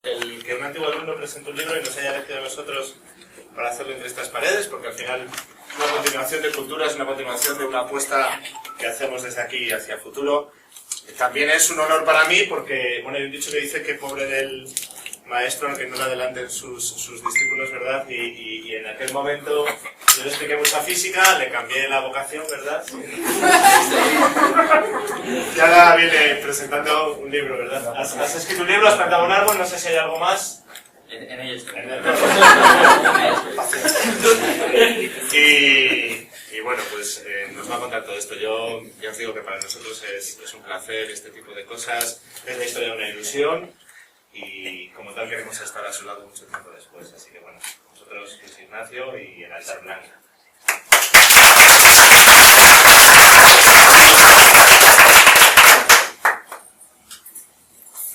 El que un antiguo alumno presente un libro y nos haya elegido a nosotros para hacerlo entre estas paredes, porque al final una continuación de cultura es una continuación de una apuesta que hacemos desde aquí hacia el futuro. También es un honor para mí porque, bueno, hay un dicho que dice que pobre del maestro que no le adelanten sus discípulos, ¿verdad? Y en aquel momento yo le expliqué mucha física, le cambié la vocación, ¿verdad? Y ahora viene presentando un libro, ¿verdad? Has escrito un libro, has plantado un árbol, no sé si hay algo más. En ello estoy. Y bueno, pues nos va a contar todo esto. Yo ya os digo que para nosotros es un placer este tipo de cosas. Es la historia de una ilusión y como tal queremos estar a su lado mucho tiempo después. Así que bueno, nosotros Luis Ignacio y el altar blanco.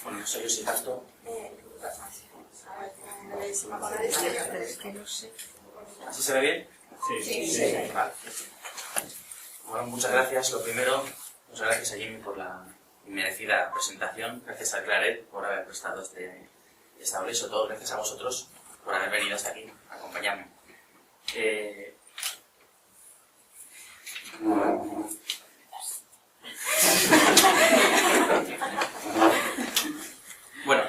Bueno, soy José Castro. ¿Así se ve bien? Sí. Vale. Bueno, muchas gracias. Lo primero, muchas gracias a Jimmy por la inmerecida presentación. Gracias a Claret por haber prestado esta hora y sobre todo gracias a vosotros por haber venido hasta aquí a acompañarme. Bueno,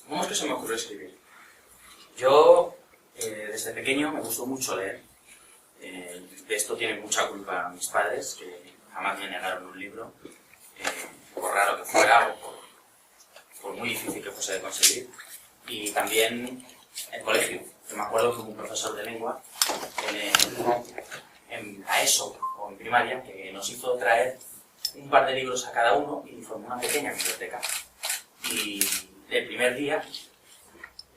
¿cómo es que se me ocurrió escribir? Yo, desde pequeño, me gustó mucho leer. De esto tienen mucha culpa mis padres, que jamás me negaron un libro, por raro que fuera o por muy difícil que fuese de conseguir. Y también el colegio. Yo me acuerdo que hubo un profesor de lengua en la ESO o en primaria que nos hizo traer un par de libros a cada uno y formó una pequeña biblioteca. Y el primer día,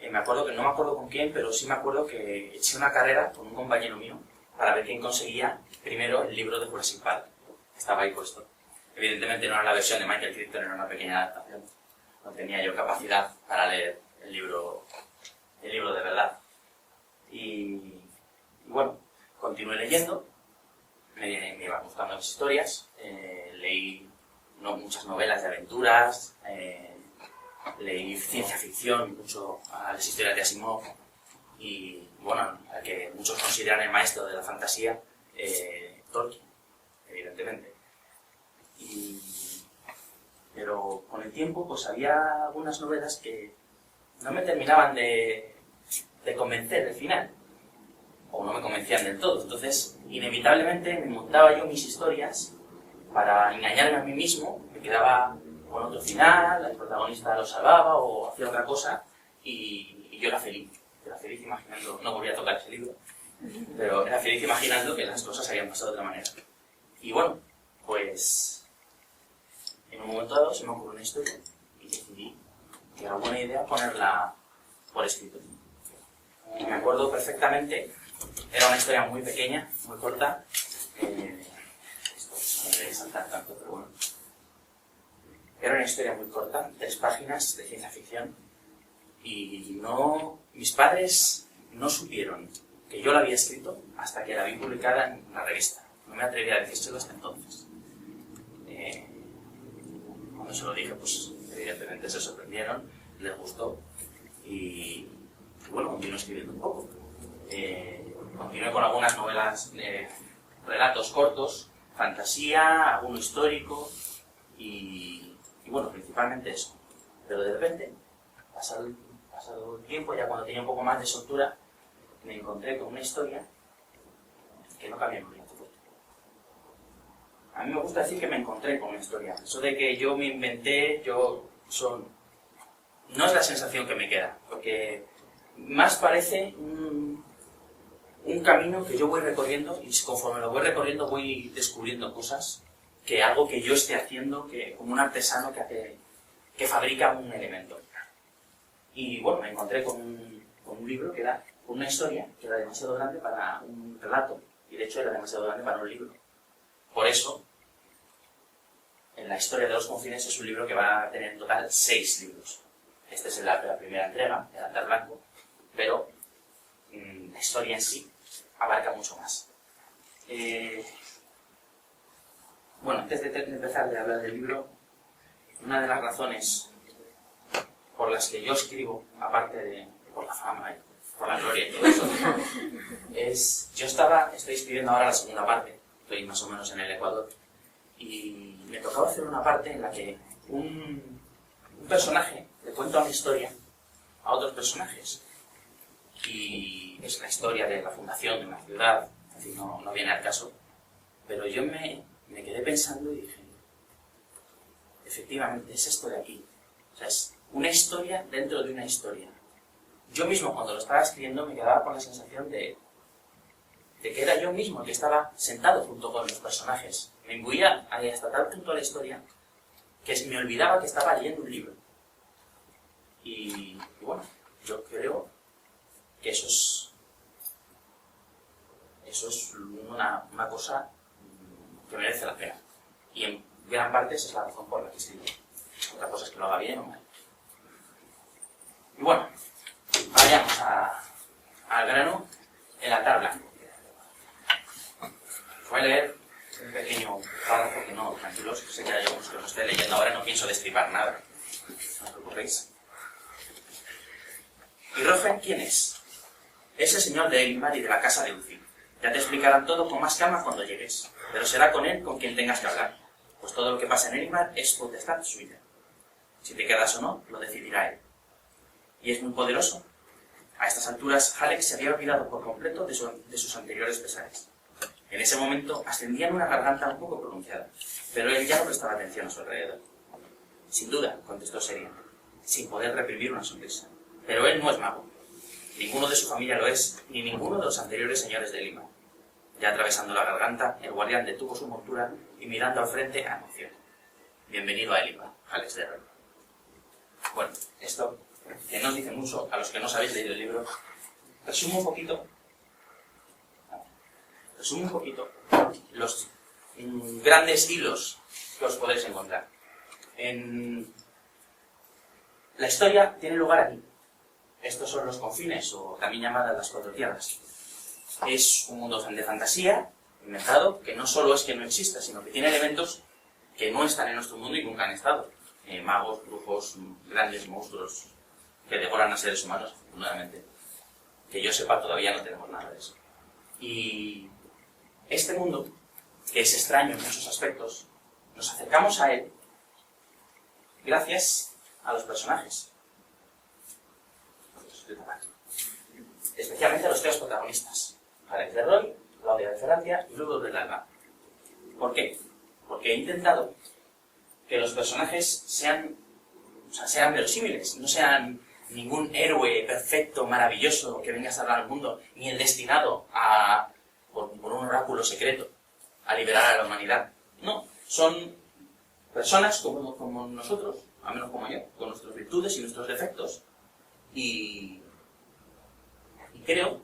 no me acuerdo con quién, pero sí me acuerdo que eché una carrera con un compañero mío para ver quién conseguía primero el libro de Jurassic Park. Estaba ahí puesto. Evidentemente no era la versión de Michael Crichton, era una pequeña adaptación. No tenía yo capacidad para leer el libro de verdad. Y bueno, continué leyendo, me iban gustando las historias, leí muchas novelas de aventuras, leí ciencia ficción, mucho a las historias de Asimov y, bueno, al que muchos consideran el maestro de la fantasía, Tolkien, evidentemente. Pero con el tiempo, pues había algunas novelas que no me terminaban de convencer al final, o no me convencían del todo. Entonces, inevitablemente me montaba yo mis historias para engañarme a mí mismo, me quedaba con otro final, el protagonista lo salvaba o hacía otra cosa y yo era feliz imaginando, no volví a tocar ese libro, pero era feliz imaginando que las cosas habían pasado de otra manera. Y bueno, pues en un momento dado se me ocurrió una historia y decidí que era buena idea ponerla por escrito. Me acuerdo perfectamente, era una historia muy pequeña, muy corta, esto no debe saltar tanto, pero bueno. Era una historia muy corta, 3 páginas de ciencia ficción, y mis padres no supieron que yo la había escrito hasta que la vi publicada en una revista. No me atreví a decírselo hasta entonces. Cuando se lo dije, pues evidentemente se sorprendieron, les gustó, y bueno, continué escribiendo un poco. Continué con algunas novelas, relatos cortos, fantasía, alguno histórico, y bueno, principalmente eso. Pero de repente, pasado el tiempo, ya cuando tenía un poco más de soltura, me encontré con una historia que no cabía en un libro. A mí me gusta decir que me encontré con una historia. Eso de que yo me inventé, no es la sensación que me queda, porque más parece un camino que yo voy recorriendo y conforme lo voy recorriendo voy descubriendo cosas que algo que yo esté haciendo, que como un artesano que fabrica un elemento. Y bueno, me encontré con un libro que era una historia que era demasiado grande para un relato, y de hecho era demasiado grande para un libro. Por eso, en la historia de los confines es un libro que va a tener en total 6 libros. Esta es la primera entrega, el altar blanco, pero la historia en sí abarca mucho más. Bueno, antes de empezar a hablar del libro, una de las razones por las que yo escribo, aparte de por la fama y por la gloria y todo eso, estoy escribiendo ahora la segunda parte, estoy más o menos en el Ecuador, y me tocaba hacer una parte en la que un personaje le cuenta una historia a otros personajes, y es la historia de la fundación de una ciudad, así no viene al caso, pero yo me quedé pensando y dije, efectivamente, es esto de aquí. O sea, es una historia dentro de una historia. Yo mismo, cuando lo estaba escribiendo, me quedaba con la sensación de que era yo mismo el que estaba sentado junto con los personajes. Me imbuía hasta tal punto a la historia que me olvidaba que estaba leyendo un libro. Y bueno, yo creo que eso es una cosa que merece la pena. Y en gran parte esa es la razón por la que escribo. Otra cosa es que lo haga bien o mal. Y bueno, vayamos al grano, el altar blanco. Voy a leer un pequeño párrafo que no, tranquilos, sé que hay algunos que lo estoy leyendo ahora, no pienso destripar nada. No os preocupéis. ¿Y Rofen quién es? Es el señor de Elimar y de la casa de Uzi. Ya te explicarán todo con más calma cuando llegues, pero será con él con quien tengas que hablar, pues todo lo que pasa en Elimar es potestad suya. Si te quedas o no, lo decidirá él. Y es muy poderoso. A estas alturas, Halleck se había olvidado por completo de sus anteriores pesares. En ese momento ascendían una garganta un poco pronunciada, pero él ya no prestaba atención a su alrededor. Sin duda, contestó Serian, sin poder reprimir una sonrisa. Pero él no es mago. Ninguno de su familia lo es, ni ninguno de los anteriores señores de Lima. Ya atravesando la garganta, el guardián detuvo su montura y mirando al frente anunció: bienvenido a Elima, Halleck de Roy. Bueno, esto, que no os dice mucho a los que no sabéis leído el libro, resumo un poquito los grandes hilos que os podéis encontrar. La historia tiene lugar aquí. Estos son los confines, o también llamadas las cuatro tierras. Es un mundo de fantasía, inventado, que no solo es que no exista, sino que tiene elementos que no están en nuestro mundo y nunca han estado. Magos, brujos, grandes monstruos que devoran a seres humanos, afortunadamente. Que yo sepa, todavía no tenemos nada de eso. Y este mundo, que es extraño en muchos aspectos, nos acercamos a él gracias a los personajes. Especialmente a los tres protagonistas: Halleck de Roy, Claudia de Ferrantia y Ludo del Alba. ¿Por qué? Porque he intentado que los personajes sean verosímiles, no sean ningún héroe perfecto, maravilloso, que venga a salvar al mundo, ni el destinado por un oráculo secreto, a liberar a la humanidad. No, son personas como nosotros, al menos como yo, con nuestras virtudes y nuestros defectos, y creo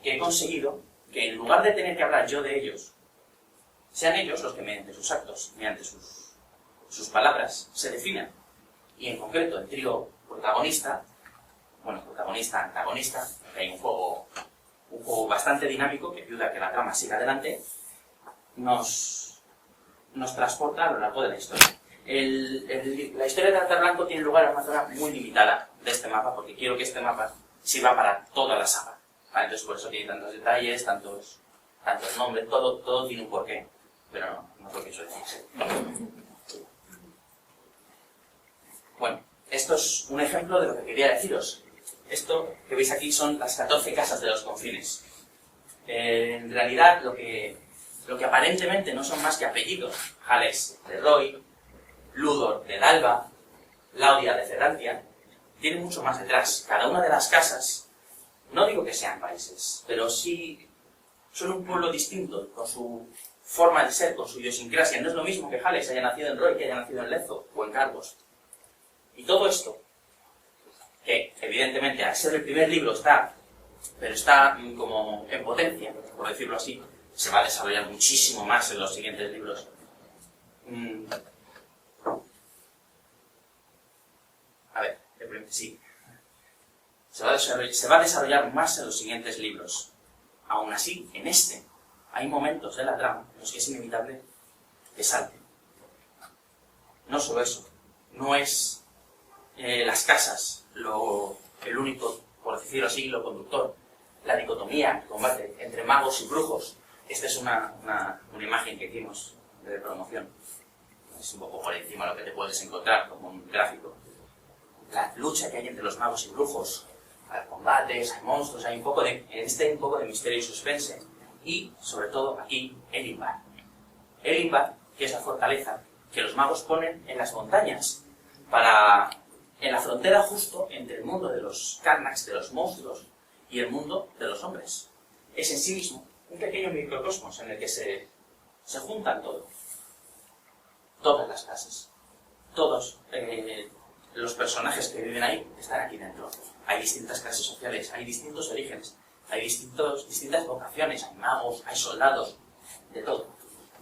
que he conseguido que en lugar de tener que hablar yo de ellos, sean ellos los que mediante sus actos, mediante sus palabras, se definan. Y en concreto el trío protagonista, antagonista, que hay un juego bastante dinámico que ayuda a que la trama siga adelante, nos transporta a lo largo de la historia. La historia de Altar Blanco tiene lugar en una zona muy limitada de este mapa, porque quiero que este mapa sirva para toda la saga. ¿Vale? Entonces por eso tiene tantos detalles, tantos nombres, todo tiene un porqué, pero no es lo que eso decir. Bueno, esto es un ejemplo de lo que quería deciros. Esto que veis aquí son las 14 casas de los confines. En realidad lo que aparentemente no son más que apellidos: Halleck de Roy, Ludor del Alba, Claudia de Ferrantia, tiene mucho más detrás. Cada una de las casas, no digo que sean países, pero sí son un pueblo distinto, con su forma de ser, con su idiosincrasia. No es lo mismo que Halleck haya nacido en Roy que haya nacido en Lezo o en Cargos. Y todo esto, que evidentemente al ser el primer libro está como en potencia, por decirlo así, se va a desarrollar muchísimo más en los siguientes libros. Sí. Se va a desarrollar más en los siguientes libros. Aún así, en este, hay momentos de la trama en los que es inevitable que salte. No solo eso, no es las casas, el único, por decirlo así, hilo conductor, la dicotomía, el combate entre magos y brujos. Esta es una imagen que hicimos de promoción. Es un poco por encima lo que te puedes encontrar como un gráfico. La lucha que hay entre los magos y brujos, hay combates, hay monstruos, hay un poco de misterio y suspense. Y, sobre todo, aquí, Elimbar. Elimbar, que es la fortaleza que los magos ponen en las montañas, en la frontera justo entre el mundo de los Karnaks, de los monstruos, y el mundo de los hombres. Es en sí mismo un pequeño microcosmos en el que se juntan todo. Todas las casas, todos los personajes que viven ahí están aquí dentro. Hay distintas clases sociales, hay distintos orígenes, hay distintas vocaciones, hay magos, hay soldados, de todo.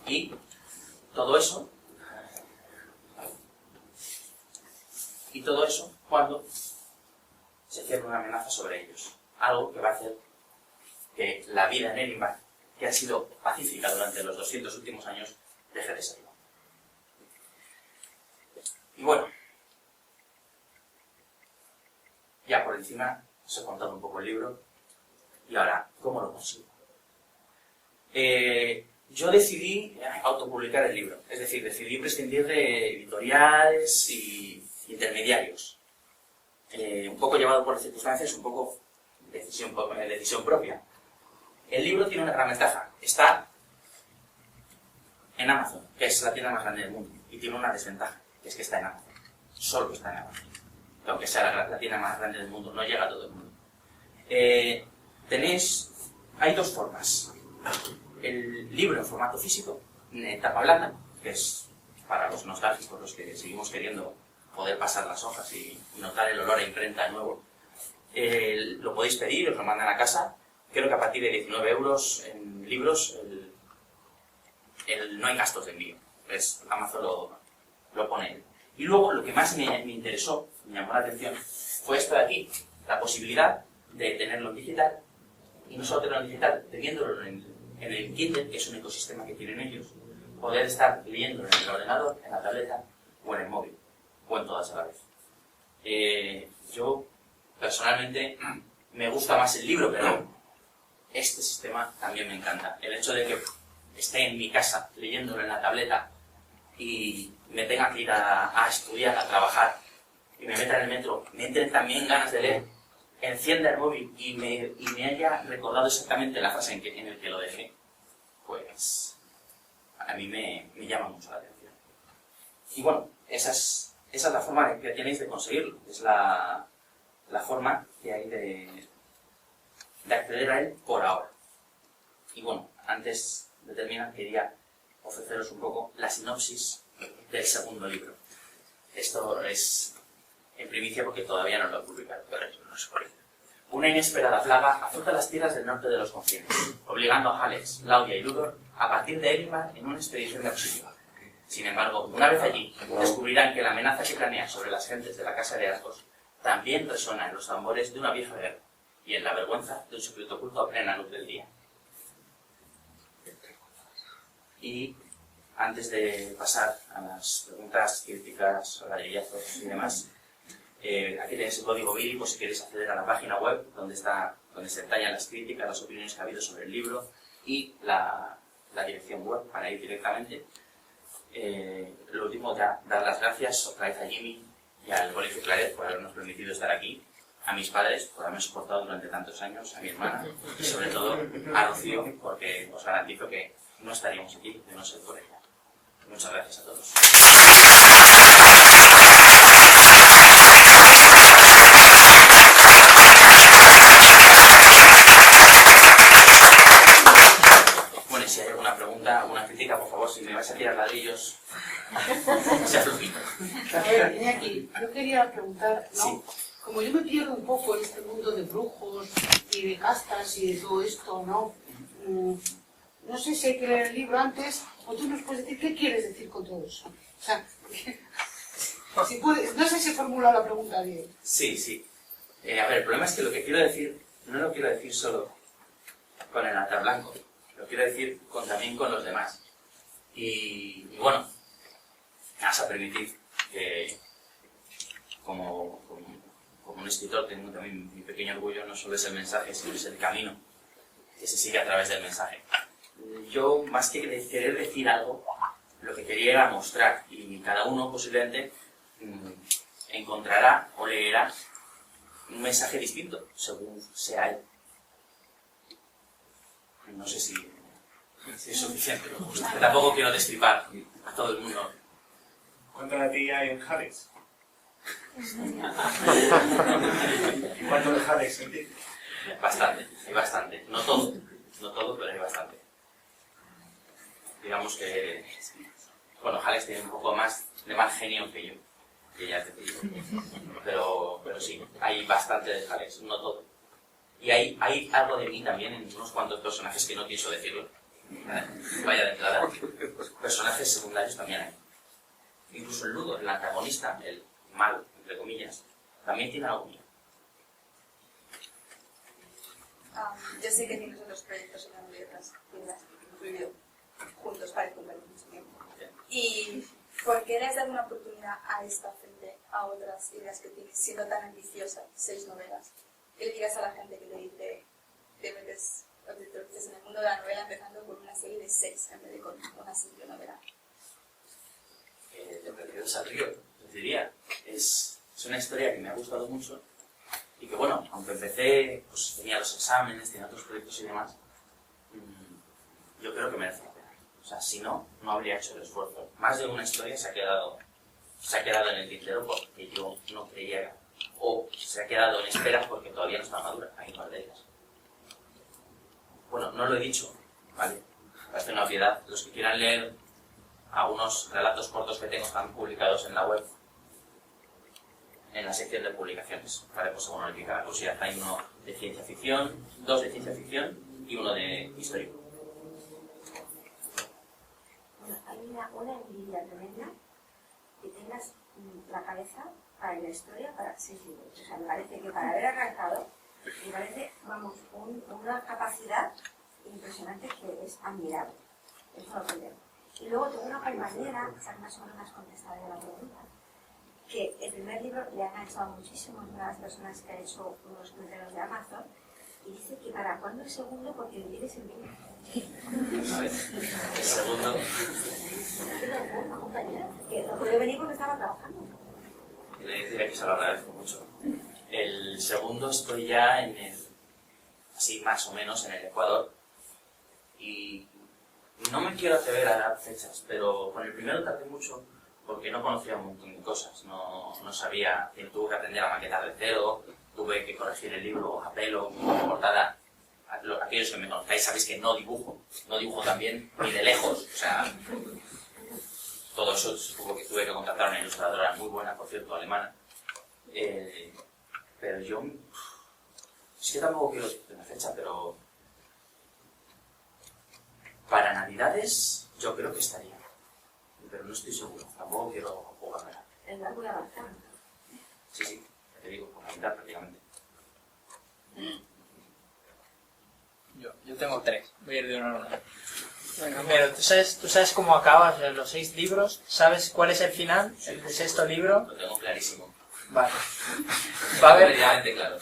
Y todo eso cuando se cierra una amenaza sobre ellos. Algo que va a hacer que la vida en Elimbar, que ha sido pacífica durante los 200 últimos años, deje de serlo. Y bueno, ya por encima os he contado un poco el libro. Y ahora, ¿cómo lo consigo? Yo decidí autopublicar el libro. Es decir, decidí prescindir de editoriales y intermediarios. Un poco llevado por las circunstancias, un poco decisión propia. El libro tiene una gran ventaja. Está en Amazon, que es la tienda más grande del mundo. Y tiene una desventaja, que es que está en Amazon. Solo está en Amazon. Aunque sea la tienda más grande del mundo, no llega a todo el mundo. Hay dos formas. El libro en formato físico, en tapa blanda, que es para los nostálgicos, los que seguimos queriendo poder pasar las hojas y notar el olor a imprenta de nuevo. Lo podéis pedir, os lo mandan a casa. Creo que a partir de 19 euros en libros no hay gastos de envío. Amazon lo pone él. Y luego lo que más me interesó, me llamó la atención, fue esto de aquí, la posibilidad de tenerlo en digital, y no solo tenerlo en digital, teniéndolo en el Kindle, que es un ecosistema que tienen ellos, poder estar leyéndolo en el ordenador, en la tableta o en el móvil, o en todas a la vez. Yo, personalmente, me gusta más el libro, pero este sistema también me encanta. El hecho de que esté en mi casa leyéndolo en la tableta y me tenga que ir a estudiar, a trabajar, y me meta en el metro, me entren también ganas de leer, encienda el móvil y me haya recordado exactamente la frase en el que lo dejé, pues a mí me llama mucho la atención. Y bueno, esa es la forma que tenéis de conseguirlo, es la forma que hay de acceder a él por ahora. Y bueno, antes de terminar quería ofreceros un poco la sinopsis del segundo libro. Esto es en primicia porque todavía no lo he publicado, pero no sé por qué. Una inesperada plaga azota las tierras del norte de los confines, obligando a Hales, Laudia y Ludor a partir de Elimbar en una expedición de auxilio. Sin embargo, una vez allí, descubrirán que la amenaza que planea sobre las gentes de la Casa de Argos también resuena en los tambores de una vieja guerra y en la vergüenza de un secreto oculto a plena luz del día. Y antes de pasar a las preguntas, críticas, ladrillazos y demás, aquí tenéis el código BIRI por si queréis acceder a la página web donde se detallan las críticas, las opiniones que ha habido sobre el libro y la dirección web para ir directamente. Lo último, ya dar las gracias otra vez a Jimmy y al Colegio Claret por habernos permitido estar aquí, a mis padres por haberme soportado durante tantos años, a mi hermana y sobre todo a Rocío, porque os garantizo que no estaríamos aquí de no ser por ella. Muchas gracias a todos. Bueno, y si hay alguna pregunta, alguna crítica, por favor, si me vais a tirar ladrillos, sea flojito. A ver, Iñaki, yo quería preguntar, ¿no? Sí. Como yo me pierdo un poco en este mundo de brujos y de castas y de todo esto, ¿no? No sé si hay que leer el libro antes, o tú nos puedes decir qué quieres decir con todo eso. O sea, si puedes, no sé si he formulado la pregunta bien. Sí. A ver, el problema es que lo que quiero decir, no lo quiero decir solo con el altar blanco, lo quiero decir también con los demás. Y bueno, me vas a permitir que como un escritor tengo también mi pequeño orgullo, no solo es el mensaje, sino es el camino que se sigue a través del mensaje. Yo, más que querer decir algo, lo que quería era mostrar, y cada uno posiblemente encontrará o leerá un mensaje distinto, según sea él. No sé si es suficiente, pero tampoco quiero destripar a todo el mundo. ¿Cuánto de ti hay en Hades? ¿Y cuánto de Hades en ti? Bastante, hay bastante. No todo, pero hay bastante. Digamos que, bueno, Hales tiene un poco más de mal genio que yo, que ya te digo. Pero sí, hay bastante de Hales, no todo. Y hay algo de mí también en unos cuantos personajes que no pienso decirlo. Vaya de entrada. Personajes secundarios también hay. Incluso el Ludo, el antagonista, el malo, entre comillas, también tiene algo mío. Yo sé que tienes otros proyectos en las letras, incluido juntos para cumplir mucho tiempo. ¿Y por qué le has dado una oportunidad a esta frente a otras ideas que tienes, siendo tan ambiciosa, 6 novelas? ¿Qué le digas a la gente que te dice, te metes en el mundo de la novela empezando con una serie de 6 en vez de con una simple novela? De Perdidos al Río, les diría, es una historia que me ha gustado mucho y que, bueno, aunque empecé, pues tenía los exámenes, tenía otros proyectos y demás, yo creo que merece la pena. O sea, si no, no habría hecho el esfuerzo. Más de una historia se ha quedado en el tintero porque yo no creía, o se ha quedado en espera porque todavía no está madura. Hay un par de ellas. Bueno, no lo he dicho, ¿vale? Parece una obviedad. Los que quieran leer algunos relatos cortos que tengo están publicados en la web, en la sección de publicaciones, ¿vale? Pues según explica la curiosidad, hay uno de ciencia ficción, 2 de ciencia ficción y uno de histórico. Bueno, hay una envidia tremenda que tengas la cabeza para la historia para 6 libros. O sea, me parece que para haber arrancado, me parece, vamos, una capacidad impresionante que es admirable. Eso lo primero. Y luego tengo una compañera, o sea, más o menos has contestado ya la pregunta, que el primer libro le ha enganchado muchísimo, es una de las personas que ha hecho unos comentarios de Amazon, y dice que para cuándo el segundo, porque vivir es el mismo. A ver, el segundo... Una compañera que no puede venir porque estaba trabajando. Le diría que se lo agradezco mucho. El segundo estoy ya en el... así más o menos en el Ecuador, y no me quiero atrever a dar fechas, pero con el primero tardé mucho porque no conocía un montón de cosas, no sabía, tuve que aprender a maquetar de cero, tuve que corregir el libro a pelo, con portada. Aquellos que me conozcáis sabéis que no dibujo también, ni de lejos, o sea, todo eso tuve que contratar a una ilustradora muy buena, por cierto, alemana, pero yo, es que tampoco quiero decir una fecha, pero para Navidades yo creo que estaría, pero no estoy seguro, tampoco quiero jugármela. Es la muy avanzada. Sí, ya te digo, por la mitad prácticamente. Yo tengo 3, voy a ir de uno en uno. Bueno, pero ¿tú sabes cómo acabas los 6 libros? ¿Sabes cuál es el final, el del 6.º libro? Lo tengo clarísimo. Vale. Va a haber... Completamente claro.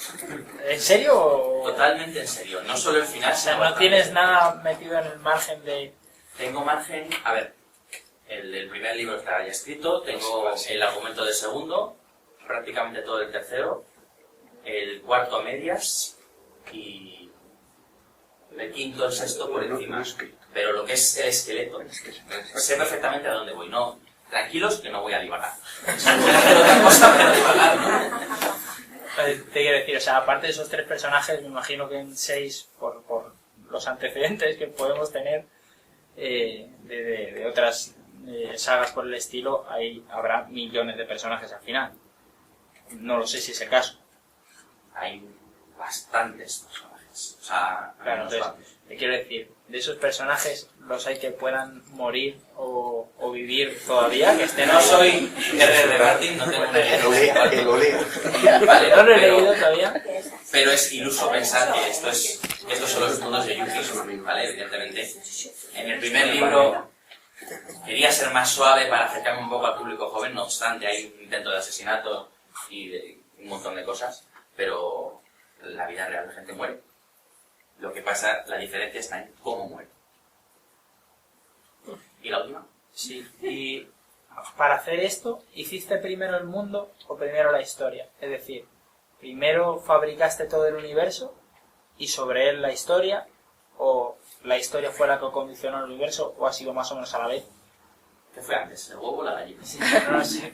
¿En serio? Totalmente en serio, no solo el final, O sea, sino no tienes nada metido en el margen de... Tengo margen, a ver, el primer libro está ya escrito, tengo el argumento del segundo, prácticamente todo el tercero, el cuarto a medias y el quinto, el sexto por encima. Pero lo que es el esqueleto, sé perfectamente a dónde voy. No, tranquilos que no voy a divagar. Voy a hacer otra cosa para divagar, ¿no? Te quiero decir, o sea, aparte de esos 3 personajes, me imagino que en 6, por los antecedentes que podemos tener de otras sagas por el estilo, habrá millones de personajes al final. No lo sé si es el caso. Hay bastantes personajes. O sea, Claro, entonces, te quiero decir, de esos personajes, los hay que puedan morir o vivir todavía, que estén... no soy R.R. Martin, no tengo una idea. El olea. Vale, No lo he pero- leído todavía. Pero es iluso pensar que estos son los mundos de Yuki, ¿vale? Evidentemente. En el primer libro quería ser más suave para acercarme un poco al público joven, no obstante hay un intento de asesinato y de un montón de cosas, pero la vida real la gente muere. Lo que pasa, la diferencia está en cómo muere. ¿Y la última? Sí. Y para hacer esto, ¿hiciste primero el mundo o primero la historia? Es decir, primero fabricaste todo el universo y sobre él la historia, o la historia fue la que condicionó el universo, o ha sido más o menos a la vez. ¿Qué fue antes? ¿El huevo o la gallina? Sí, no lo sé.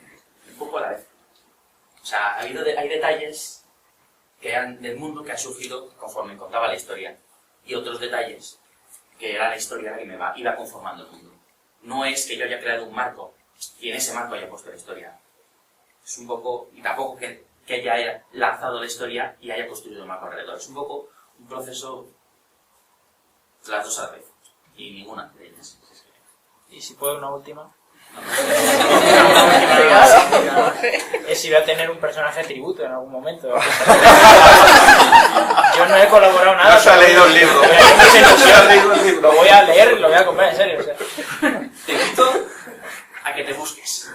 Un poco a la vez. O sea, hay detalles que eran del mundo que han surgido conforme contaba la historia. Y otros detalles que era la historia la que me iba conformando el mundo. No es que yo haya creado un marco y en ese marco haya puesto la historia. Es un poco, y tampoco que haya lanzado la historia y haya construido un marco alrededor. Es un poco un proceso, las dos a la vez. Y ninguna de ellas. Y si puedo una última. Es si voy a tener un personaje tributo en algún momento. Yo no he colaborado nada. No se ha leído el libro. Lo voy a leer y lo voy a comprar, en serio. O sea. Te invito a que te busques.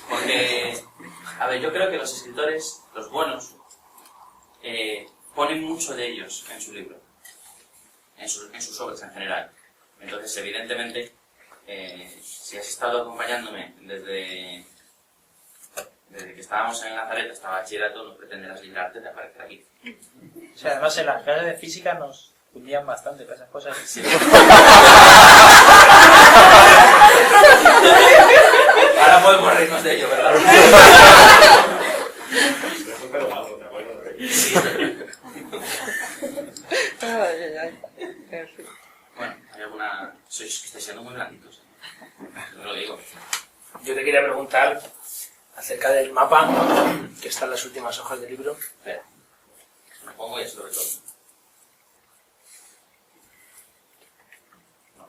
Porque, a ver, yo creo que los escritores, los buenos, ponen mucho de ellos en su libro, en sus obras en general. Entonces, evidentemente, si has estado acompañándome desde que estábamos en Nazaret hasta bachillerato, no pretenderás librarte de aparecer aquí. O sea, además en las clases de física nos fundían bastante para esas cosas. Sí. Ahora podemos reírnos de ello, ¿verdad? Sí. Bueno, hay alguna... Estáis siendo muy blanditos. Os lo digo. Yo te quería preguntar acerca del mapa que está en las últimas hojas del libro. Espera. Me pongo ya sobre todo. No,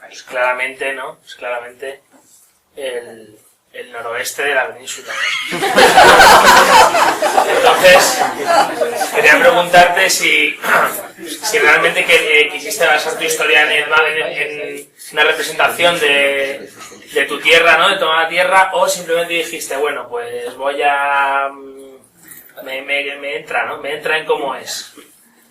ahí. Pues claramente, ¿no? Es claramente el noroeste de la península, ¿no? Entonces, quería preguntarte si realmente quisiste basar tu historia en una representación de tu tierra, ¿no? De toda la tierra, o simplemente dijiste, bueno, pues voy a... me entra, ¿no? Me entra en cómo es.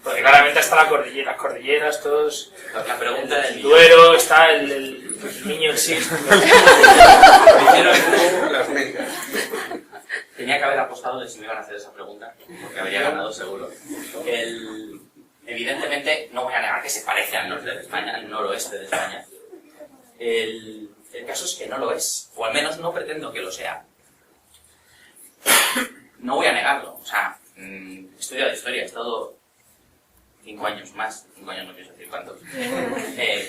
Porque claramente está las cordilleras, todos... La pregunta del el Duero, está el niño en sí. Tenía que haber apostado de si me iban a hacer esa pregunta, porque habría ganado seguro. Evidentemente, no voy a negar que se parece al norte de España, al noroeste de España. El caso es que no lo es, o al menos no pretendo que lo sea. No voy a negarlo, o sea, he estudiado historia, he estado 5 años más, 5 años no pienso decir cuántos,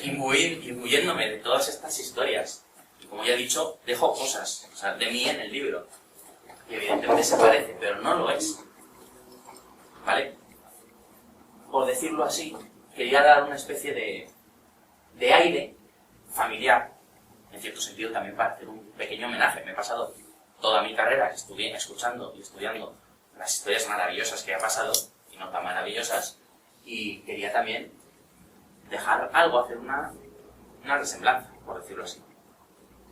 imbuyéndome de todas estas historias. Y como ya he dicho, dejo cosas, o sea, de mí en el libro. Y evidentemente se parece, pero no lo es. ¿Vale? Por decirlo así, quería dar una especie de aire familiar, en cierto sentido también para hacer un pequeño homenaje. Me he pasado toda mi carrera escuchando y estudiando las historias maravillosas que ha pasado, y no tan maravillosas, y quería también dejar algo, hacer una resemblanza, por decirlo así.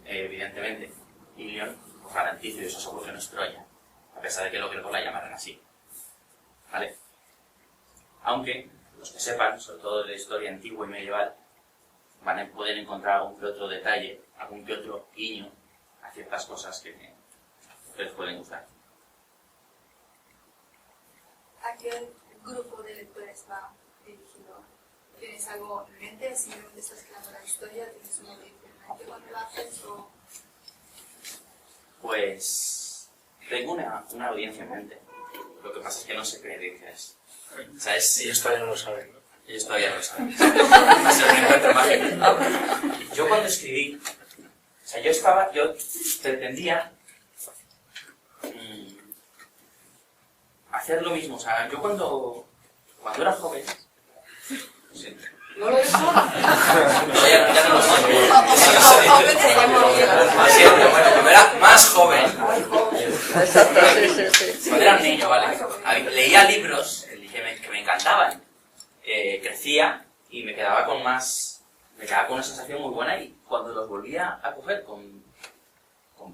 Evidentemente, Ilion, os garantizo y os aseguro que no es Troya, a pesar de que los griegos la llamaran así. ¿Vale? Aunque, los que sepan, sobre todo de la historia antigua y medieval, van a poder encontrar algún que otro detalle, algún que otro guiño a ciertas cosas que les pueden gustar. ¿A qué grupo de lectores va dirigido? ¿Tienes algo en mente? ¿Simplemente estás creando la historia? ¿Tienes una audiencia en mente cuando lo haces? ¿O? Pues tengo una audiencia en mente. Lo que pasa es que no sé qué audiencia es. O sea, Ellos todavía no lo saben, ¿no? Ellos todavía no lo saben. Va a ser un encuentro mágico. Yo cuando escribí, o sea, yo pretendía hacer lo mismo. O sea, yo cuando era joven, lo siento. ¿No lo es? No, ya no lo soy. Lo siento, bueno, cuando era más joven, cuando era un niño, ¿vale? Leía libros que me encantaban. Crecía y me quedaba con más me quedaba con una sensación muy buena y cuando los volvía a coger con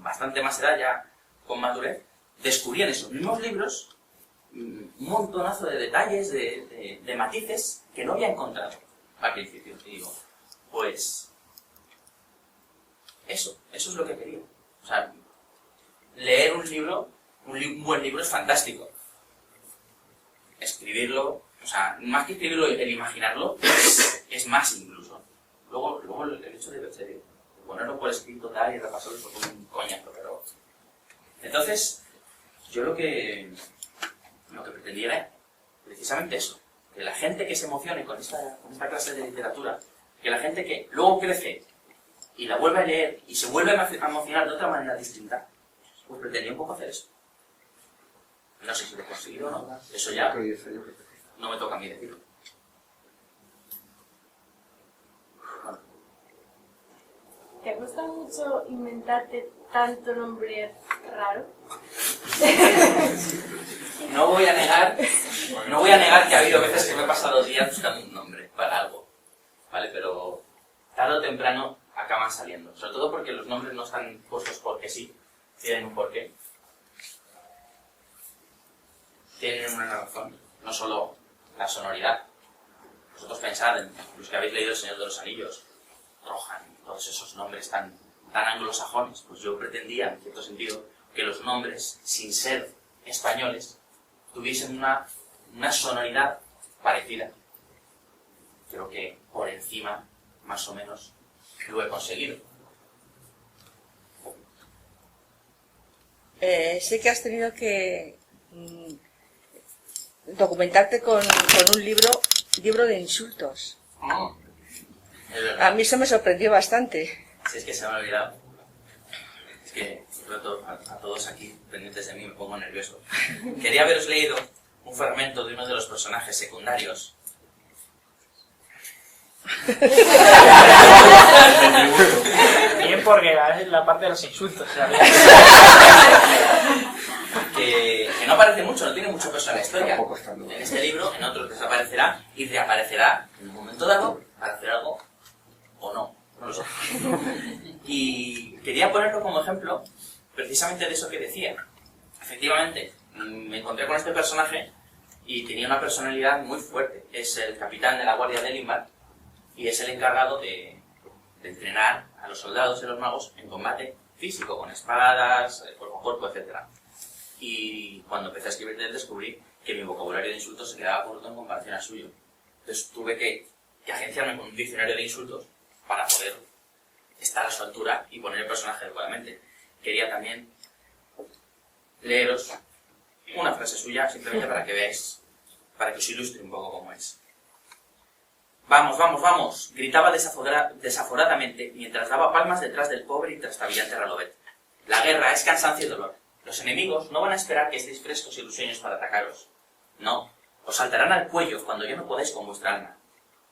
bastante más edad, ya con madurez, descubrí en esos mismos libros un montonazo de detalles, de matices que no había encontrado al principio. Y digo, pues eso es lo que quería. O sea, leer un libro, un buen libro es fantástico. Escribirlo, o sea, más que escribirlo, el imaginarlo es más incluso. Luego el hecho de ponerlo por escrito tal y repasarlo es un coñazo, pero... Entonces, yo lo que pretendía era precisamente eso, que la gente que se emocione con esta clase de literatura, que la gente que luego crece y la vuelve a leer y se vuelve a emocionar de otra manera distinta, pues pretendía un poco hacer eso. No sé si lo he conseguido o no, eso ya no me toca a mí decirlo. ¿Te gusta mucho inventarte tanto nombre raro? No voy a negar que ha habido veces que me he pasado días buscando un nombre para algo, ¿vale? Pero tarde o temprano acaban saliendo, sobre todo porque los nombres no están puestos porque sí, tienen un porqué. Tienen una razón, no solo la sonoridad. Vosotros pensad en los que habéis leído El Señor de los Anillos, Rohan, todos esos nombres tan anglosajones. Pues yo pretendía, en cierto sentido, que los nombres, sin ser españoles, tuviesen una sonoridad parecida. Creo que por encima, más o menos, lo he conseguido. Sé que has tenido que documentarte con un libro de insultos. Es verdad. A mí eso me sorprendió bastante. Si es que se me ha olvidado. Es que, sobre todo, a todos aquí pendientes de mí, me pongo nervioso. Quería haberos leído un fragmento de uno de los personajes secundarios. Bien, porque es la parte de los insultos. Que no aparece mucho, no tiene mucho peso en la historia. En este libro, en otros desaparecerá y reaparecerá en un momento dado para hacer algo o no lo sé. Y quería ponerlo como ejemplo precisamente de eso que decía. Efectivamente, me encontré con este personaje y tenía una personalidad muy fuerte. Es el capitán de la Guardia de Elimbar y es el encargado de entrenar a los soldados y los magos en combate físico, con espadas, cuerpo a cuerpo, etc. Y cuando empecé a escribir de él descubrí que mi vocabulario de insultos se quedaba corto en comparación al suyo. Entonces tuve que agenciarme con un diccionario de insultos para poder estar a su altura y poner el personaje adecuadamente. Quería también leeros una frase suya, simplemente para que veáis, para que os ilustre un poco cómo es. ¡Vamos, vamos, vamos! Gritaba desaforadamente mientras daba palmas detrás del pobre y trastabillante Ralovet. La guerra es cansancio y dolor. Los enemigos no van a esperar que estéis frescos y ilusiones para atacaros. No, os saltarán al cuello cuando ya no podáis con vuestra alma.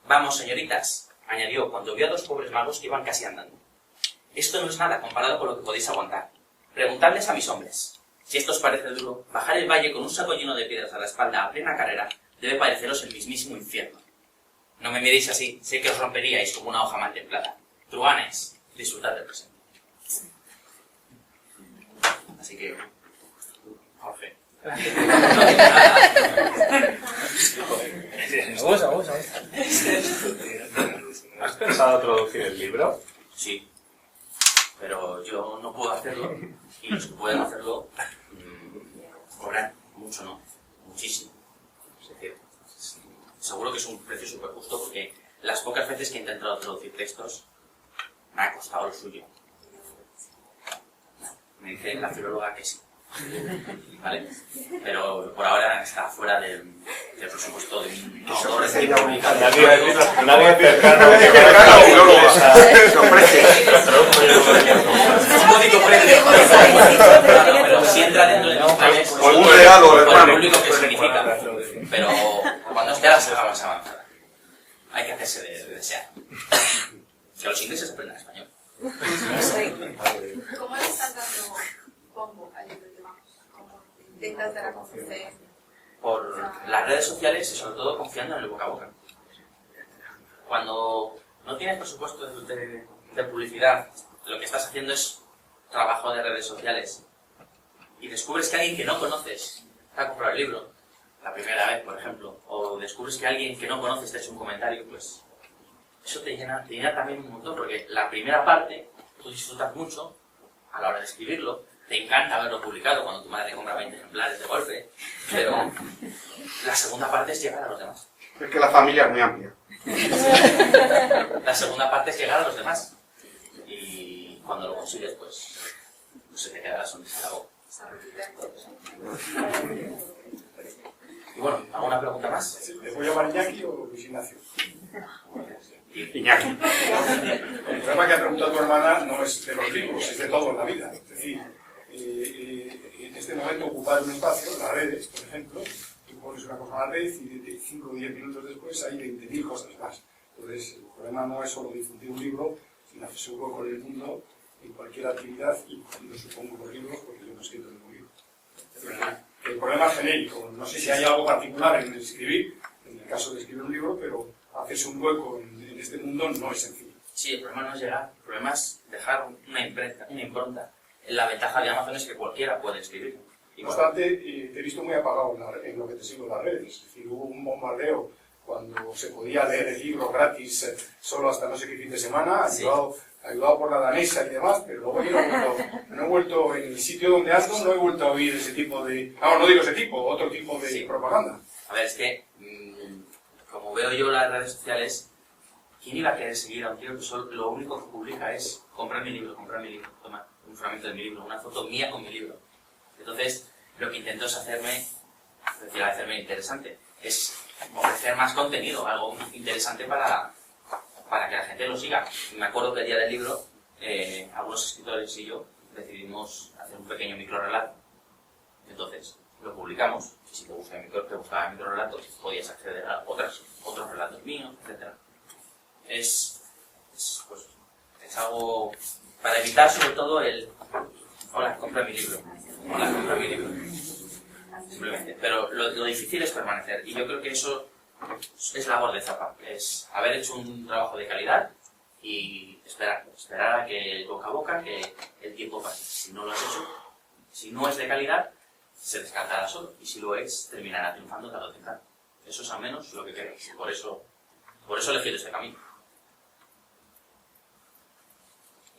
Vamos, señoritas, añadió cuando vio a dos pobres magos que iban casi andando. Esto no es nada comparado con lo que podéis aguantar. Preguntadles a mis hombres. Si esto os parece duro, bajar el valle con un saco lleno de piedras a la espalda a plena carrera debe pareceros el mismísimo infierno. No me miréis así, sé que os romperíais como una hoja mal templada. Truhanes, disfrutad del presente. Así que, Jorge. Me gusta. ¿Has pensado traducir el libro? Sí, pero yo no puedo hacerlo y los que pueden hacerlo cobran mucho, ¿no? Muchísimo. Es decir, seguro que es un precio súper justo porque las pocas veces que he intentado traducir textos me ha costado lo suyo. Me dice la filóloga que sí. ¿Vale? Pero por ahora está fuera del presupuesto de un autor de Nadie cercano que Se ofrece. Es un bonito precio. Pero si entra dentro de los planes, O un regalo, por el hermano. público que significa. Pero cuando esté la saga más avanzada, hay que hacerse de desear. Que los ingleses aprendan español. ¿Cómo le estás dando bombo al libro, digamos? ¿Cómo intentas dar a conocer? Por las redes sociales y sobre todo confiando en el boca a boca. Cuando no tienes presupuesto de publicidad, lo que estás haciendo es trabajo de redes sociales, y descubres que alguien que no conoces te ha comprado el libro, la primera vez, por ejemplo, o descubres que alguien que no conoces te ha hecho un comentario, pues eso te llena también un montón, porque la primera parte tú disfrutas mucho a la hora de escribirlo, te encanta verlo publicado cuando tu madre compra 20 ejemplares de golpe, pero la segunda parte es llegar a los demás. Es que la familia es muy amplia. La segunda parte es llegar a los demás. Y cuando lo consigues, pues se te queda la sonrisa en la boca. Y bueno, ¿alguna pregunta más? ¿Le voy a llamar Iñaki o Luis Ignacio? Iñaki. El problema que ha preguntado tu hermana no es de los libros, es de todo en la vida. Es decir, en este momento ocupar un espacio, las redes, por ejemplo, tú pones una cosa en la red y de 5 o 10 minutos después hay 20.000 cosas más. Entonces, el problema no es solo difundir un libro, sino hacerse un hueco en el mundo en cualquier actividad, incluido supongo los libros, porque yo no escribo ningún libro. El problema es genérico, no sé si hay algo particular en el escribir, en el caso de escribir un libro, pero hacerse un hueco en este mundo no es sencillo. Sí, el problema no es llegar, el problema es dejar una impronta. La ventaja de Amazon es que cualquiera puede escribir. No obstante, te he visto muy apagado en lo que te sigo en las redes. Es decir, hubo un bombardeo cuando se podía leer el libro gratis solo hasta no sé qué fin de semana, ayudado por la danesa y demás, pero luego yo no he vuelto en el sitio donde ando, no he vuelto a oír ese tipo de... no digo ese tipo, otro tipo de propaganda. A ver, es que, como veo yo las redes sociales, ¿quién iba a querer seguir a un tío que lo único que publica es comprar mi libro, toma un fragmento de mi libro, una foto mía con mi libro? Entonces, lo que intento es hacerme interesante, es ofrecer más contenido, algo interesante para que la gente lo siga. Me acuerdo que el día del libro, algunos escritores y yo decidimos hacer un pequeño microrelato. Entonces, lo publicamos, y si te gustaba el microrelato, podías acceder a otros relatos míos, etc. Es algo para evitar sobre todo el hola, compra mi libro. Hola, compra mi libro. Simplemente. Pero lo difícil es permanecer. Y yo creo que eso es labor de Zappa. Es haber hecho un trabajo de calidad y esperar a que boca a boca, que el tiempo pase. Si no lo has hecho, si no es de calidad, se descartará solo. Y si lo es, terminará triunfando tarde o temprano. Eso es al menos lo que creo. Por eso he elegido este camino.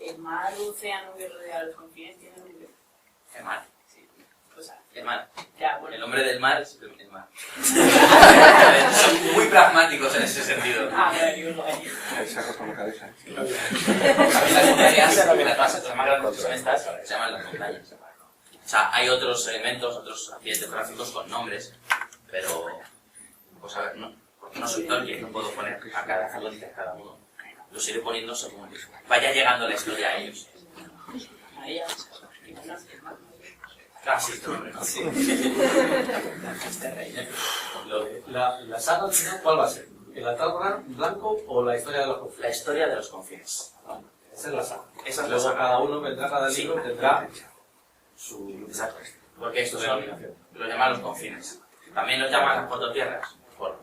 El mar, océano que rodea los confines tiene un libro. El mar, sí. O sea, El mar. ya, bueno. El hombre del mar es el mar. Son muy pragmáticos en ese sentido. Ahí sacas con la cabeza. Las montañas, son estas, se llaman las montañas. O sea, hay otros elementos, otros accidentes gráficos con nombres, pero, pues a ver, porque no soy Tolkien, no puedo poner a cada uno. Los iré poniendo según vaya llegando la historia a ellos. Casi, sí. Este rey, La saga al final, ¿cuál va a ser? ¿El altar blanco o la historia de los confines? La historia de los confines. Esa es la saga. Esa es la Luego saga. cada uno vendrá, cada libro tendrá su... Exacto. Porque estos son, los llaman los confines. También los llaman las cuatro tierras. Por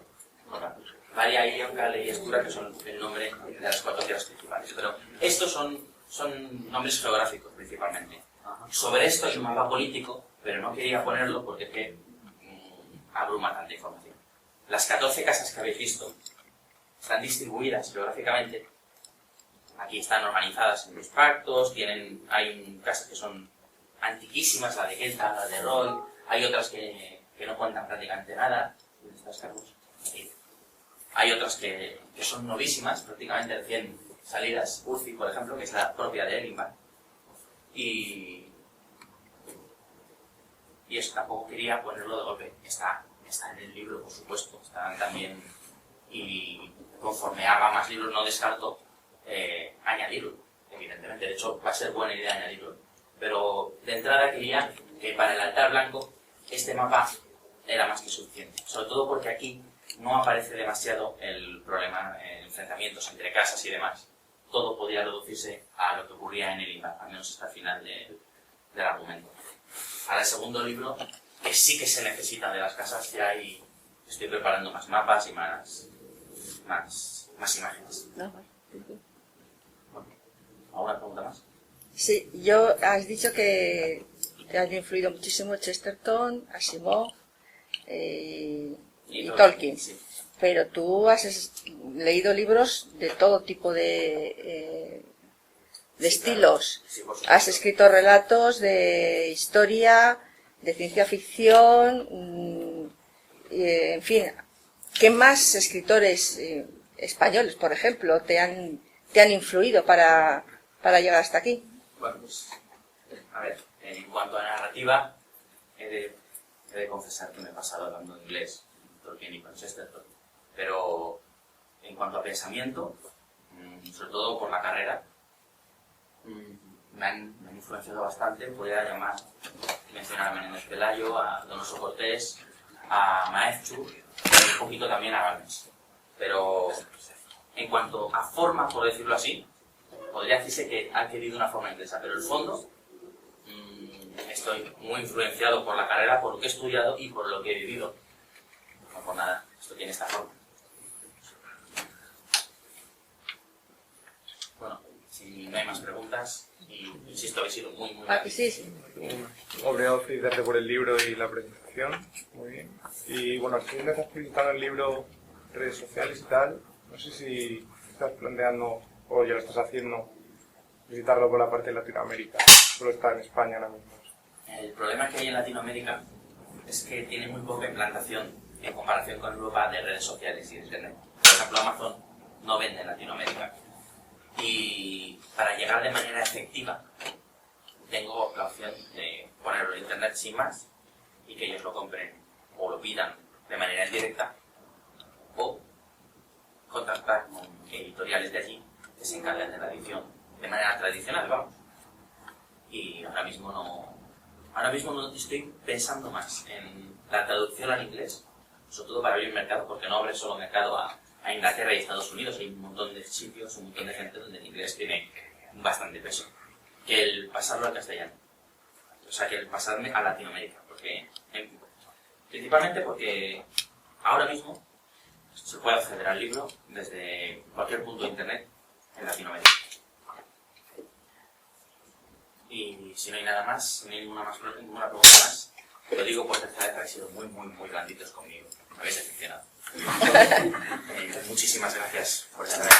Varia, Ioncale y Estura, que son el nombre de las cuatro tierras principales. Pero estos son nombres geográficos principalmente. Sobre esto hay un mapa político, pero no quería ponerlo porque es que abruma tanta información. Las 14 casas que habéis visto están distribuidas geográficamente. Aquí están organizadas en los pactos, hay casas que son antiquísimas, la de Kelta, la de Roy, hay otras que no cuentan prácticamente nada. Hay otras que son novísimas, prácticamente recién salidas. Urfi, por ejemplo, que es la propia de Elinbar. Y eso tampoco quería ponerlo de golpe. Está en el libro, por supuesto. Está también. Y conforme haga más libros, no descarto añadirlo, evidentemente. De hecho, va a ser buena idea añadirlo. Pero de entrada quería que para el altar blanco este mapa era más que suficiente. Sobre todo porque aquí no aparece demasiado el problema, enfrentamientos entre casas y demás. Todo podía reducirse a lo que ocurría en Elinbar, al menos hasta el final del argumento. Para el segundo libro, que sí que se necesita de las casas, ya estoy preparando más mapas y más imágenes. ¿Alguna pregunta más? Sí, has dicho que te han influido muchísimo Chesterton, Asimov y Tolkien. Sí. Pero tú has leído libros de todo tipo de estilos. Sí, por supuesto. Has escrito relatos de historia, de ciencia ficción, en fin. ¿Qué más escritores españoles, por ejemplo, te han influido para llegar hasta aquí? Bueno, pues, a ver, en cuanto a narrativa, he de confesar que me he pasado hablando inglés, Tolkien y con Chesterton. Pero en cuanto a pensamiento, sobre todo por la carrera, me han influenciado bastante. Podría mencionar a Menéndez Pelayo, a Donoso Cortés, a Maeztu, y un poquito también a Balmes. Pero en cuanto a forma, por decirlo así, podría decirse que ha adquirido una forma inglesa, pero el fondo, estoy muy influenciado por la carrera, por lo que he estudiado y por lo que he vivido. No por nada, esto tiene esta forma. Bueno, si no hay más preguntas, y insisto, habéis sido muy sí. Obrigado, felicitarte por el libro y la presentación. Muy bien. Y bueno, aquí me estás presentando el libro, redes sociales y tal. No sé si estás planteando, o ya lo estás haciendo, visitarlo por la parte de Latinoamérica. Solo está en España ahora mismo. El problema que hay en Latinoamérica es que tiene muy poca implantación en comparación con Europa de redes sociales y de Internet. Por ejemplo, Amazon no vende en Latinoamérica. Y para llegar de manera efectiva, tengo la opción de ponerlo en Internet sin más y que ellos lo compren o lo pidan de manera indirecta, o contactar con editoriales de allí que se encargan de la edición de manera tradicional, vamos. Y ahora mismo no estoy pensando más en la traducción al inglés, sobre todo para abrir el mercado, porque no abre solo mercado a Inglaterra y Estados Unidos. Hay un montón de sitios, un montón de gente donde el inglés tiene bastante peso, que el pasarlo al castellano, o sea, que el pasarme a Latinoamérica, principalmente porque ahora mismo se puede acceder al libro desde cualquier punto de internet en Latinoamérica. Y si no hay nada más, ninguna pregunta más, lo digo por tercera vez, habéis sido muy blanditos conmigo, me habéis decepcionado. Muchísimas gracias por estar aquí.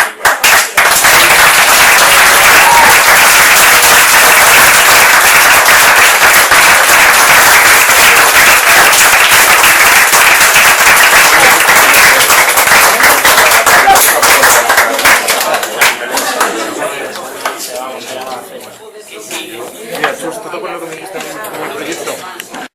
Y asusto con lo que me dijiste en el proyecto.